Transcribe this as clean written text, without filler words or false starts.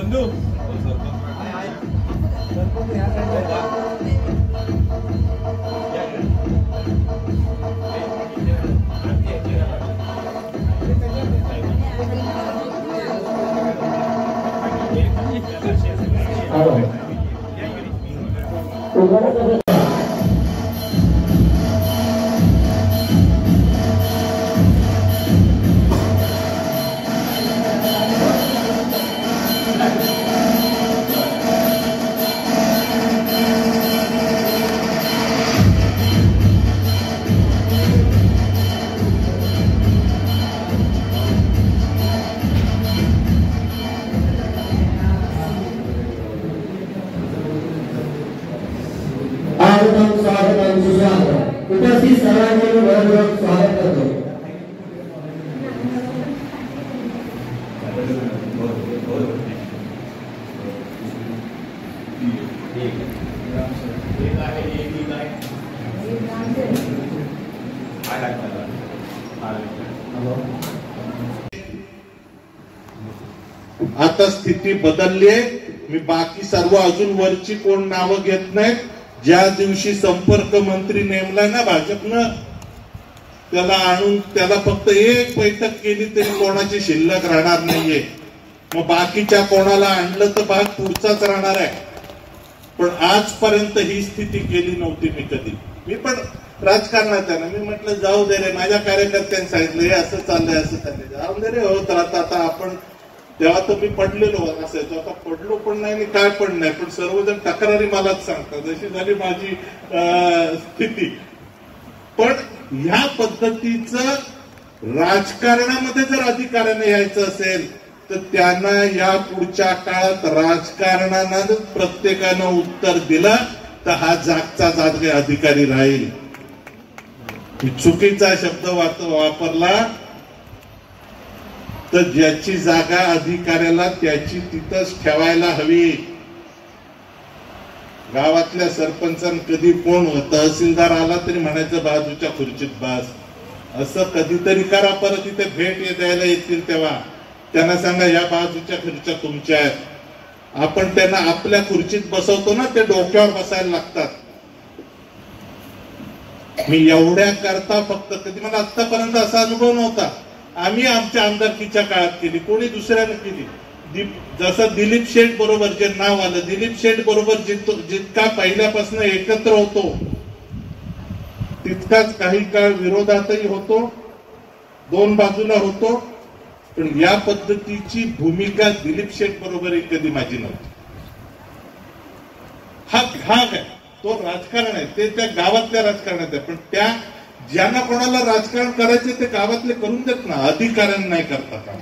बंधू उपस्थित सर्वांचे बहुत स्वागत करतो। आता स्थिती बदलली आहे। मी बाकी सर्व अजून वरची कोण नावं घेत नाहीत। ज्या दिवशी संपर्क मंत्री नेमला ना भाजपनं, त्याला आणून त्याला फक्त एक बैठक केली तरी कोणाची शिल्लक राहणार नाहीये। मग बाकीच्या कोणाला आणलं तर भाग पुढचाच राहणार आहे। पण आजपर्यंत ही स्थिती केली नव्हती मी कधी। मी पण राजकारणात आहे ना, मी म्हटलं जाऊ दे रे, माझ्या कार्यकर्त्यांनी सांगितलं हे असं चाललंय असं चाललंय, जाऊ दे रे, होत राहतं। आता आपण तेव्हा तर मी पडलेलो असायचो, आता पडलो पण नाही आणि काय पण नाही, पण सर्वजण तक्रारी मलाच सांगतात, जशी झाली माझी स्थिती। पण ह्या पद्धतीचं राजकारणामध्ये जर अधिकाऱ्यांना यायचं असेल तर त्यांना या पुढच्या काळात राजकारणानं प्रत्येकानं उत्तर दिलं तर हा जागचा जागे अधिकारी राहील। चुकीचा शब्द वापरला तर ज्याची जागा अधिकाऱ्याला त्याची तिथंच ठेवायला हवी। गावातल्या सरपंचान कधी कोण तहसीलदार आला तरी म्हणायचं बाजूच्या खुर्चीत बस, असं कधीतरी करा। परत इथे भेट द्यायला येतील तेव्हा त्यांना सांगा या बाजूच्या खुर्च्या तुमच्या आहेत। आपण त्यांना आपल्या खुर्चीत बसवतो ना, ते डोक्यावर बसायला लागतात। मी एवढ्या करता फक्त कधी मला आतापर्यंत असा अनुभव नव्हता। आम्ही आमच्या आमदारकीच्या काळात केली, कोणी दुसऱ्याने केली। जसं दिलीप शेठ बरोबर जे नाव आलं, दिलीप शेठ बरोबर जितका पहिल्यापासून एकत्र होतो तितकाच काही काळ विरोधातही होतो, दोन बाजूला होतो। पण या पद्धतीची भूमिका दिलीप शेठ बरोबर कधी माझी नव्हती। हा भाग आहे, तो राजकारण आहे, ते त्या गावातल्या राजकारणात आहे। पण त्या ज्यांना कोणाला राजकारण करायचे ते गावातले करून देत ना, अधिकाऱ्यांना नाही करतात।